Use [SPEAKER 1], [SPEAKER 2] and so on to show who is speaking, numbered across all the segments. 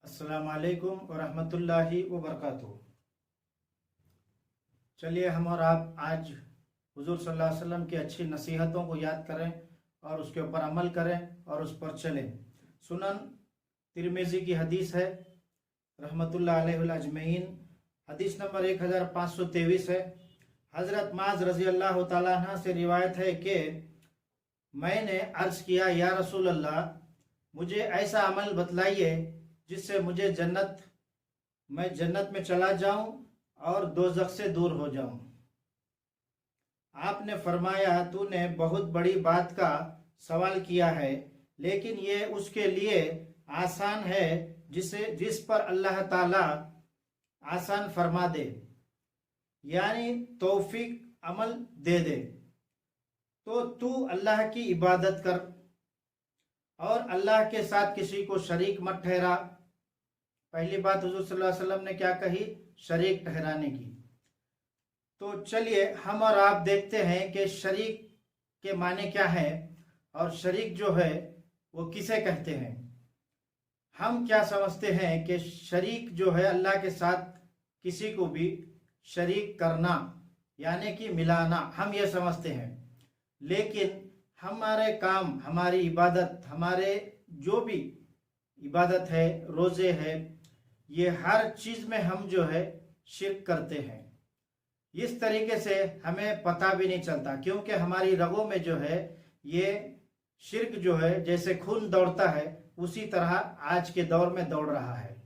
[SPEAKER 1] अस्सलाम वालेकुम व रहमतुल्लाहि व बरकातुहू। चलिए हम और आप आज हुजूर सल्लल्लाहु अलैहि वसल्लम की अच्छी नसीहतों को याद करें और उसके ऊपर अमल करें और उस पर चलें। सुनन तिरमिज़ी की हदीस है रहमतुल्लाह अलैहि अजमईन, हदीस नंबर 1523 है। हज़रत माज रज़ी अल्लाह तआला अन्हा से रिवायत है कि मैंने अर्ज़ किया, या रसूल अल्लाह, मुझे ऐसा अमल बतलाइए जिससे मैं जन्नत में चला जाऊं और दोज़ख से दूर हो जाऊं। आपने फरमाया, तूने बहुत बड़ी बात का सवाल किया है, लेकिन ये उसके लिए आसान है जिस पर अल्लाह ताला आसान फरमा दे, यानी तौफीक अमल दे दे। तो तू अल्लाह की इबादत कर और अल्लाह के साथ किसी को शरीक मत ठहरा। पहली बात हुजूर सल्लल्लाहु अलैहि वसल्लम ने क्या कही? शरीक ठहराने की। तो चलिए हम और आप देखते हैं कि शरीक के माने क्या है और शरीक जो है वो किसे कहते हैं। हम क्या समझते हैं कि शरीक जो है अल्लाह के साथ किसी को भी शरीक करना यानी कि मिलाना, हम ये समझते हैं। लेकिन हमारे काम, हमारी इबादत, हमारे जो भी इबादत है, रोज़े है, ये हर चीज़ में हम जो है शिर्क करते हैं। इस तरीके से हमें पता भी नहीं चलता, क्योंकि हमारी रगों में जो है ये शिर्क जो है जैसे खून दौड़ता है उसी तरह आज के दौर में दौड़ रहा है।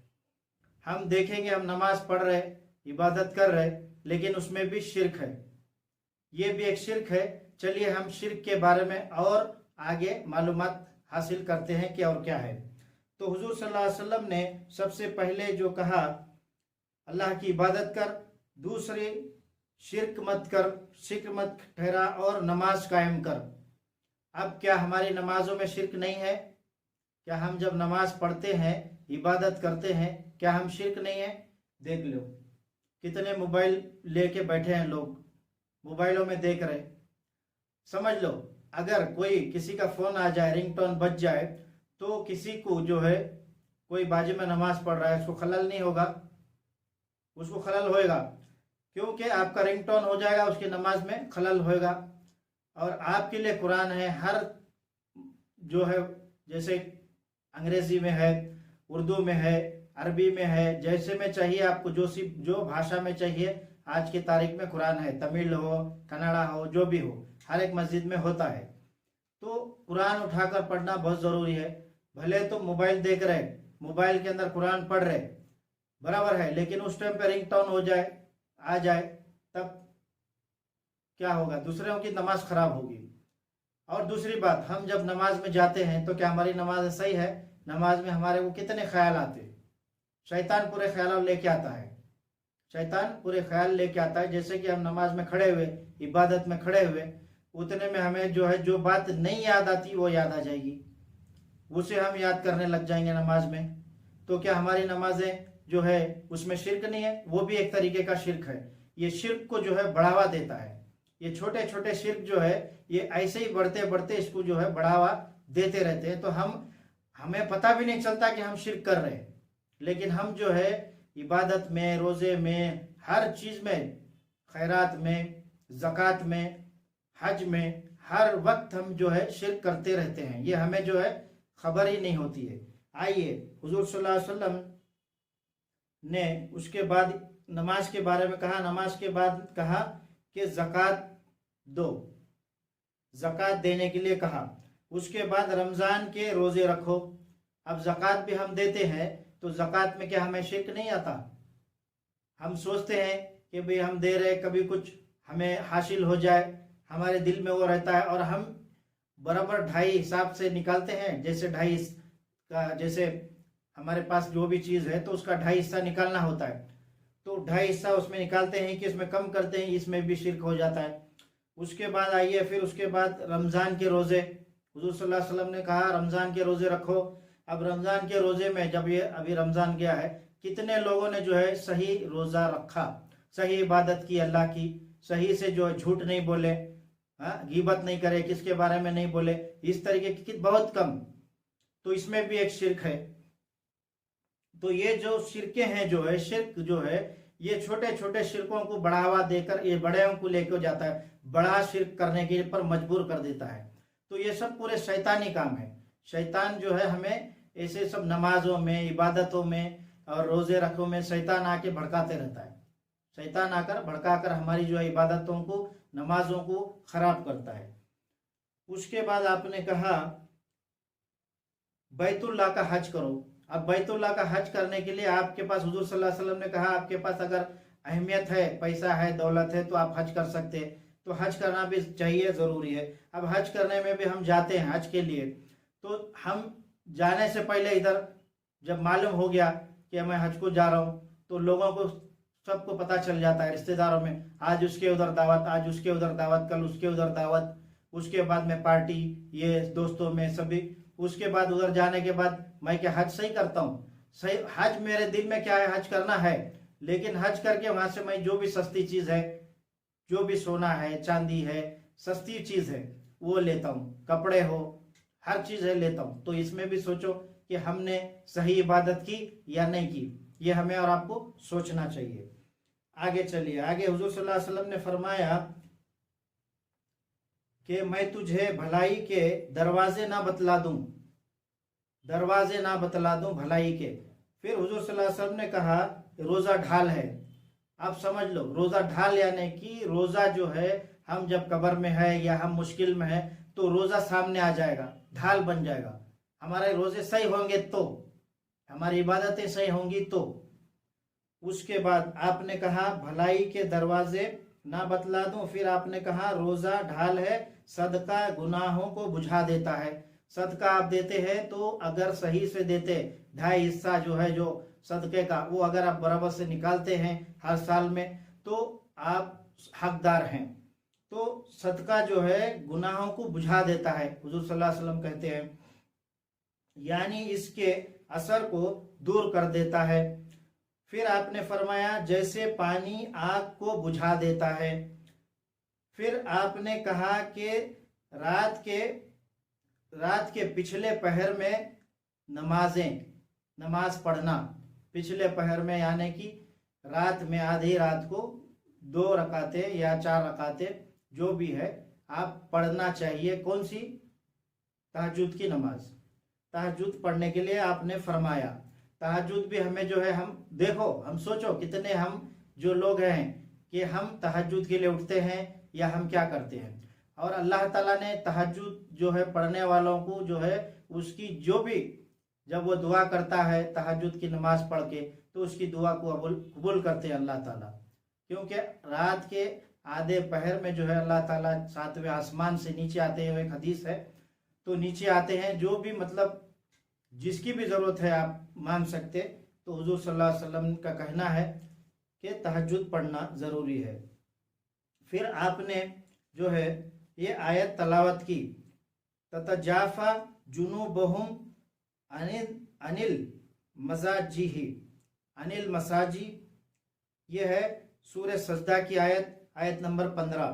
[SPEAKER 1] हम देखेंगे, हम नमाज पढ़ रहे, इबादत कर रहे, लेकिन उसमें भी शिर्क है। ये भी एक शिर्क है। चलिए हम शिर्क के बारे में और आगे मालूमात हासिल करते हैं कि और क्या है। तो हुजूर सल्लल्लाहु अलैहि वसल्लम ने सबसे पहले जो कहा, अल्लाह की इबादत कर, दूसरी शिर्क मत कर, शिर्क मत ठहरा और नमाज कायम कर। अब क्या हमारी नमाजों में शिर्क नहीं है? क्या हम जब नमाज पढ़ते हैं, इबादत करते हैं, क्या हम शिर्क नहीं है? देख लो कितने मोबाइल लेके बैठे हैं लोग, मोबाइलों में देख रहे। समझ लो अगर कोई किसी का फोन आ जाए, रिंगटोन बज जाए, तो किसी को जो है कोई बाजू में नमाज पढ़ रहा है, उसको खलल नहीं होगा? उसको खलल होएगा, क्योंकि आपका रिंगटोन हो जाएगा, उसकी नमाज में खलल होएगा। और आपके लिए कुरान है, हर जो है जैसे अंग्रेजी में है, उर्दू में है, अरबी में है, जैसे में चाहिए आपको, जो भाषा में चाहिए आज की तारीख में कुरान है। तमिल हो, कन्नड़ा हो, जो भी हो, हर एक मस्जिद में होता है। तो कुरान उठाकर पढ़ना बहुत ज़रूरी है। भले तो मोबाइल देख रहे, मोबाइल के अंदर कुरान पढ़ रहे, बराबर है, लेकिन उस टाइम पे रिंगटोन हो जाए, आ जाए, तब क्या होगा? दूसरों की नमाज खराब होगी। और दूसरी बात, हम जब नमाज में जाते हैं तो क्या हमारी नमाज सही है? नमाज में हमारे को कितने ख्याल आते? शैतान पूरे ख्याल लेके आता है। शैतान पूरे ख्याल लेके आता है। जैसे कि हम नमाज में खड़े हुए, इबादत में खड़े हुए, उतने में हमें जो है जो बात नहीं याद आती वो याद आ जाएगी, उसे हम याद करने लग जाएंगे नमाज में। तो क्या हमारी नमाजें जो है उसमें शिर्क नहीं है? वो भी एक तरीके का शिर्क है। ये शिर्क को जो है बढ़ावा देता है। ये छोटे छोटे शिर्क जो है ये ऐसे ही बढ़ते बढ़ते इसको जो है बढ़ावा देते रहते हैं। तो हमें पता भी नहीं चलता कि हम शिर्क कर रहे हैं, लेकिन हम जो है इबादत में, रोज़े में, हर चीज़ में, खैरात में, ज़कात में, हज में, हर वक्त हम जो है शिर्क करते रहते हैं। ये हमें जो है खबर ही नहीं होती है। आइए, हुजूर सल्लल्लाहु अलैहि वसल्लम ने उसके बाद नमाज के बारे में कहा। नमाज के बाद कहा कि ज़कात दो, ज़कात देने के लिए कहा। उसके बाद रमज़ान के रोज़े रखो। अब ज़कात भी हम देते हैं, तो ज़कात में क्या हमें शिर्क नहीं आता? हम सोचते हैं कि भाई हम दे रहे, कभी कुछ हमें हासिल हो जाए, हमारे दिल में वो रहता है, और हम बराबर ढाई हिसाब से निकालते हैं। जैसे ढाई का, जैसे हमारे पास जो भी चीज़ है तो उसका ढाई हिस्सा निकालना होता है, तो ढाई हिस्सा उसमें निकालते हैं कि इसमें कम करते हैं, इसमें भी शिर्क हो जाता है। उसके बाद आइए, फिर उसके बाद रमज़ान के रोज़े, हुजूर सल्लल्लाहु अलैहि वसल्लम ने कहा रमज़ान के रोज़े रखो। अब रमज़ान के रोज़े में, जब ये अभी रमज़ान गया है, कितने लोगों ने जो है सही रोज़ा रखा, सही इबादत की अल्लाह की, सही से जो झूठ नहीं बोले, गीबत नहीं करे, किसके बारे में नहीं बोले, इस तरीके की बहुत कम। तो इसमें भी एक शिर्क है। तो ये जो शिरके हैं, जो है शिरक जो है, ये छोटे छोटे शिरकों को बढ़ावा देकर ये बड़े को लेकर जाता है, बड़ा शिरक करने के पर मजबूर कर देता है। तो ये सब पूरे शैतानी काम है। शैतान जो है हमें ऐसे सब नमाजों में, इबादतों में और रोजे रखों में शैतान आके भड़काते रहता है। शैतान आकर भड़काकर हमारी जो है इबादतों को, नमाजों को खराब करता है। उसके बाद आपने कहा बैतुल्लाह का हज करो। अब बैतुल्लाह का हज करने के लिए आपके पास, हुजूर सल्लल्लाहु अलैहि वसल्लम ने कहा आपके पास अगर अहमियत है, पैसा है, दौलत है तो आप हज कर सकते हैं। तो हज करना भी चाहिए, जरूरी है। अब हज करने में भी हम जाते हैं हज के लिए, तो हम जाने से पहले इधर जब मालूम हो गया कि मैं हज को जा रहा हूँ, तो लोगों को सबको पता चल जाता है, रिश्तेदारों में, आज उसके उधर दावत, आज उसके उधर दावत, कल उसके उधर दावत, उसके बाद में पार्टी, ये दोस्तों में सभी। उसके बाद उधर जाने के बाद मैं क्या हज सही करता हूँ? सही हज मेरे दिल में क्या है, हज करना है, लेकिन हज करके वहां से मैं जो भी सस्ती चीज है, जो भी सोना है, चांदी है, सस्ती चीज है वो लेता हूँ, कपड़े हो, हर चीज है लेता हूँ। तो इसमें भी सोचो कि हमने सही इबादत की या नहीं की, ये हमें और आपको सोचना चाहिए। आगे चलिए, आगे हुजूर सल्लल्लाहु अलैहि वसल्लम ने फरमाया कि मैं तुझे भलाई के दरवाजे ना बतला दूं, दरवाजे ना बतला दूं भलाई के। फिर हुजूर सल्लल्लाहु अलैहि वसल्लम ने कहा रोजा ढाल है। आप समझ लो, रोजा ढाल यानी कि रोजा जो है, हम जब कब्र में है या हम मुश्किल में है तो रोजा सामने आ जाएगा, ढाल बन जाएगा। हमारे रोजे सही होंगे तो, हमारी इबादतें सही होंगी तो। उसके बाद आपने कहा भलाई के दरवाजे ना बतला दूं, फिर आपने कहा रोजा ढाल है, सदका गुनाहों को बुझा देता है। सदका आप देते हैं तो अगर सही से देते, 2.5 हिस्सा जो है जो सदके का, वो अगर आप बराबर से निकालते हैं हर साल में, तो आप हकदार हैं। तो सदका जो है गुनाहों को बुझा देता है, हुजूर सल्लल्लाहु अलैहि वसल्लम कहते हैं, यानी इसके असर को दूर कर देता है। फिर आपने फरमाया जैसे पानी आग को बुझा देता है। फिर आपने कहा कि रात के पिछले पहर में नमाज पढ़ना, पिछले पहर में यानी कि रात में, आधी रात को 2 रकातें या 4 रकातें जो भी है आप पढ़ना चाहिए। कौन सी? तहज्जुद की नमाज। तहज्जुद पढ़ने के लिए आपने फरमाया। तहज्जुद भी हमें जो है, हम देखो, हम सोचो कितने हम जो लोग हैं कि हम तहज्जुद के लिए उठते हैं या हम क्या करते हैं। और अल्लाह ताला ने तहज्जुद जो है पढ़ने वालों को जो है, उसकी जो भी, जब वो दुआ करता है तहज्जुद की नमाज पढ़ के, तो उसकी दुआ को कबूल करते हैं अल्लाह ताला। क्योंकि रात के आधे पहर में जो है अल्लाह ताला 7वें आसमान से नीचे आते हैं, एक हदीस है, तो नीचे आते हैं, जो भी मतलब जिसकी भी जरूरत है आप मांग सकते। तो हुजूर सल्लल्लाहु अलैहि वसल्लम का कहना है कि तहज्जुद पढ़ना जरूरी है। फिर आपने जो है ये आयत तलावत की, ततजाफा जुनूबहुम अनिल मसाजिही, अनिल मसाजी, ये है सूरह सजदा की आयत नंबर 15।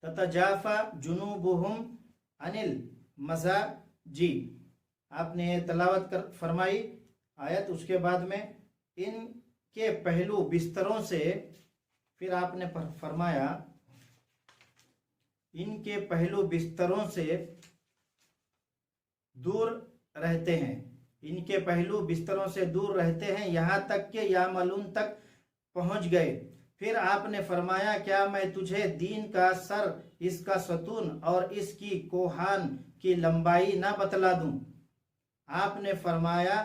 [SPEAKER 1] ततजाफा जुनूबहुम अनिल मसाजी, आपने तलावत कर फरमाई आयत। उसके बाद में इनके पहलू बिस्तरों से, फिर आपने फरमाया इनके पहलू बिस्तरों से दूर रहते हैं, इनके पहलू बिस्तरों से दूर रहते हैं, यहाँ तक कि यामलून तक पहुंच गए। फिर आपने फरमाया क्या मैं तुझे दीन का सर, इसका सतून और इसकी कोहान की लंबाई ना बतला दूं? आपने फरमाया,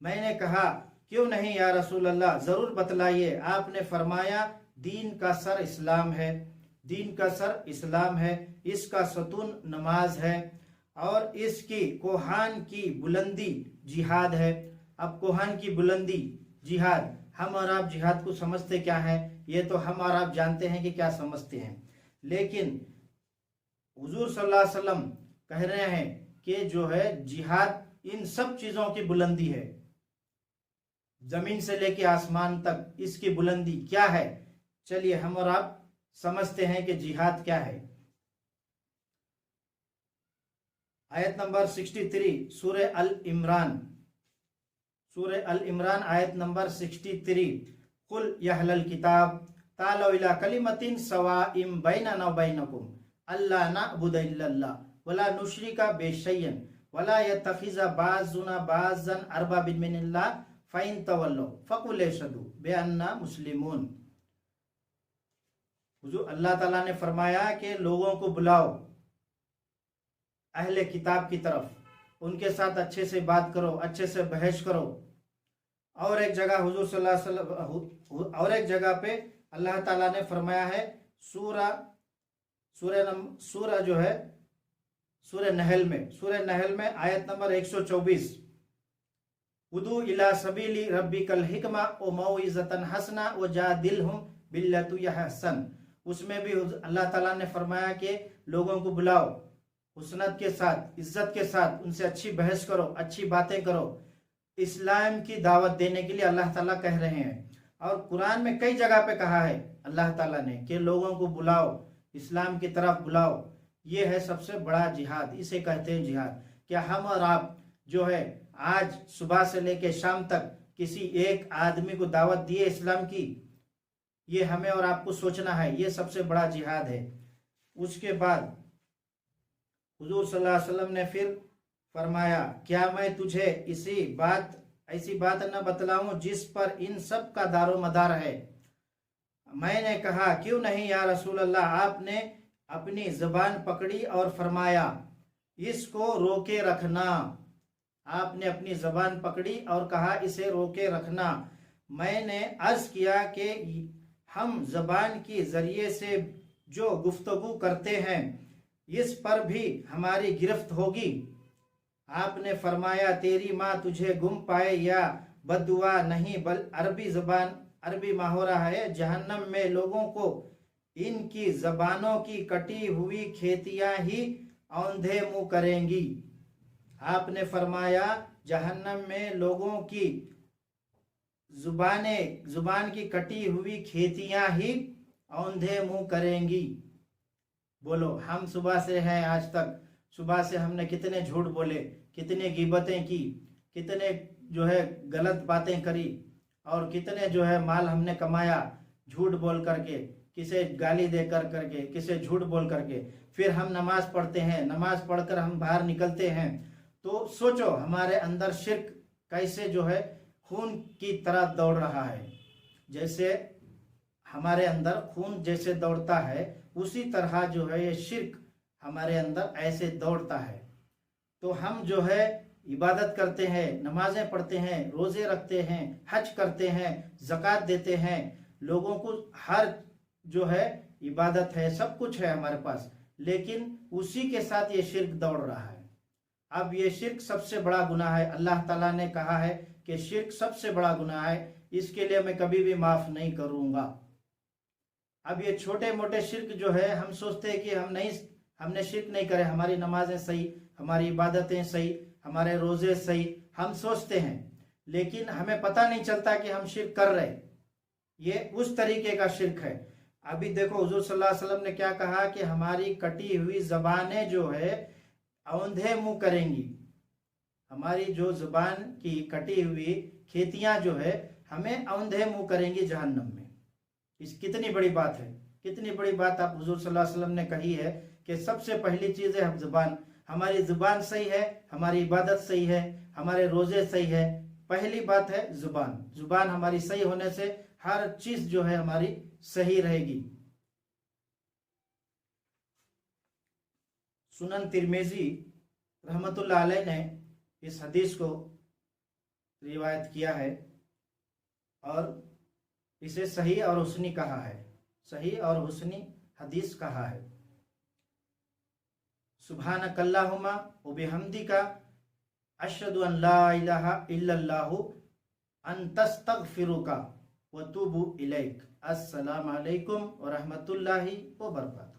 [SPEAKER 1] मैंने कहा क्यों नहीं या रसूल अल्लाह, जरूर बतलाइए। आपने फरमाया दीन का सर इस्लाम है, दीन का सर इस्लाम है, इसका सतून नमाज है, और इसकी कोहान की बुलंदी जिहाद है। अब कोहान की बुलंदी जिहाद, हम और आप जिहाद को समझते क्या है, ये तो हम और आप जानते हैं कि क्या समझते हैं, लेकिन हुजूर सल्लल्लाहु अलैहि वसल्लम कह रहे हैं कि जो है जिहाद इन सब चीजों की बुलंदी है, जमीन से लेके आसमान तक इसकी बुलंदी क्या है। चलिए हम और आप समझते हैं कि जिहाद क्या है। आयत नंबर 63 सूरह अल इमरान, सूरह अल इमरान आयत नंबर 63, कुल यहलल किताब तालौ इला कलिमतिन सवाइम बैनना व बैनकुम अल्ला नअबुद इल्लल्लाह वला नुशरिका बिशैयन वला यतखिज़ा बाज़ुना बाज़न अरबाबिन मिनल्लाह फ़इन तवल्लौ फ़कुल अशहदु बिअन्ना मुस्लिमून। हुजूर अल्लाह ताला ने फरमाया कि लोगों को बुलाओ अहले किताब की तरफ, उनके साथ अच्छे से बात करो, अच्छे से बहस करो। और एक जगह हुजूर सल्लल्लाहु अलैहि वसल्लम और एक जगह पे अल्लाह ताला ने फरमाया है सूरह जो है सूरह नहल में आयत नंबर 124, उदू इला सबीली रब्बिकल हिकमा व मौइज़तन हसना व जादिलहुम बिल्लती हिय अहसन। उसमें भी अल्लाह ताला ने फरमाया कि लोगों को बुलाओ हुस्नत के साथ, इज्जत के साथ, उनसे अच्छी बहस करो, अच्छी बातें करो। इस्लाम की दावत देने के लिए अल्लाह ताला कह रहे हैं। और कुरान में कई जगह पे कहा है अल्लाह ताला ने कि लोगों को बुलाओ, इस्लाम की तरफ बुलाओ। ये है सबसे बड़ा जिहाद, इसे कहते हैं जिहाद। क्या हम और आप जो है आज सुबह से लेकर शाम तक किसी एक आदमी को दावत दिए इस्लाम की? ये हमें और आपको सोचना है, ये सबसे बड़ा जिहाद है। उसके बाद हुजूर सल्लल्लाहु अलैहि वसल्लम ने फिर फरमाया, क्या मैं तुझे ऐसी बात न बतलाऊं जिस पर इन सब का दारो मदार है? मैंने कहा, क्यों नहीं या रसूल अल्लाह। आपने अपनी जुबान पकड़ी और फरमाया, इसको रोके रखना। आपने अपनी जुबान पकड़ी और कहा, इसे रोके रखना। मैंने अर्ज किया कि हम जुबान के जरिए से जो गुफ्तगू करते हैं इस पर भी हमारी गिरफ्त होगी। आपने फरमाया, तेरी माँ तुझे गुम पाए या बद्दुआ नहीं, बल अरबी माहोरा है। जहन्नम में लोगों को इनकी जबानों की कटी हुई खेतियां ही औंधे मुंह करेंगी। आपने फरमाया, जहन्नम में लोगों की जुबान की कटी हुई खेतियां ही औंधे मुंह करेंगी। बोलो, हम सुबह से हैं आज तक, सुबह से हमने कितने झूठ बोले, कितने गिबतें की, कितने जो है गलत बातें करी, और कितने जो है माल हमने कमाया झूठ बोल करके, किसे गाली दे करके, किसे झूठ बोल करके। फिर हम नमाज पढ़ते हैं, नमाज पढ़कर हम बाहर निकलते हैं तो सोचो हमारे अंदर शिर्क कैसे जो है खून की तरह दौड़ रहा है। जैसे हमारे अंदर खून जैसे दौड़ता है उसी तरह जो है ये शिर्क हमारे अंदर ऐसे दौड़ता है। तो हम जो है इबादत करते हैं, नमाजें पढ़ते हैं, रोजे रखते हैं, हज करते हैं, ज़कात देते हैं, लोगों को हर जो है इबादत है, सब कुछ है हमारे पास, लेकिन उसी के साथ ये शिर्क दौड़ रहा है। अब ये शिर्क सबसे बड़ा गुनाह है। अल्लाह ताला ने कहा है कि शिर्क सबसे बड़ा गुनाह है, इसके लिए मैं कभी भी माफ नहीं करूंगा। अब ये छोटे मोटे शिर्क जो है हम सोचते हैं कि हमने शिर्क नहीं करे, हमारी नमाजें सही, हमारी इबादतें सही, हमारे रोजे सही, हम सोचते हैं, लेकिन हमें पता नहीं चलता कि हम शिर्क कर रहे। ये उस तरीके का शिर्क है। अभी देखो हुजूर सल्लल्लाहु अलैहि वसल्लम ने क्या कहा कि हमारी कटी हुई जबानें जो है औंधे मुंह करेंगी। हमारी जो जुबान की कटी हुई खेतियां जो है हमें औंधे मुंह करेंगी जहन्नम में। इस कितनी बड़ी बात है, कितनी बड़ी बात आप हुजूर सल्लल्लाहु अलैहि वसल्लम ने कही है कि सबसे पहली चीज है हम जुबान। हमारी जुबान सही है, हमारी इबादत सही है, हमारे रोजे सही है। पहली बात है जुबान। जुबान हमारी सही होने से हर चीज जो है हमारी सही रहेगी। सुनन तिरमिजी रहमतुल्लाह अलैह ने इस हदीस को रिवायत किया है और इसे सही और हुस्नी कहा है, सही और हुस्नी हदीस कहा है। सुब्हानकल्लाहुम्मा व बिहम्दिका अशहदु अन ला इलाहा इल्लल्लाहु अन्तस्तगफिरुका व तुबु इलैक। अस्सलामु अलैकुम व रहमतुल्लाहि व बरकातहू।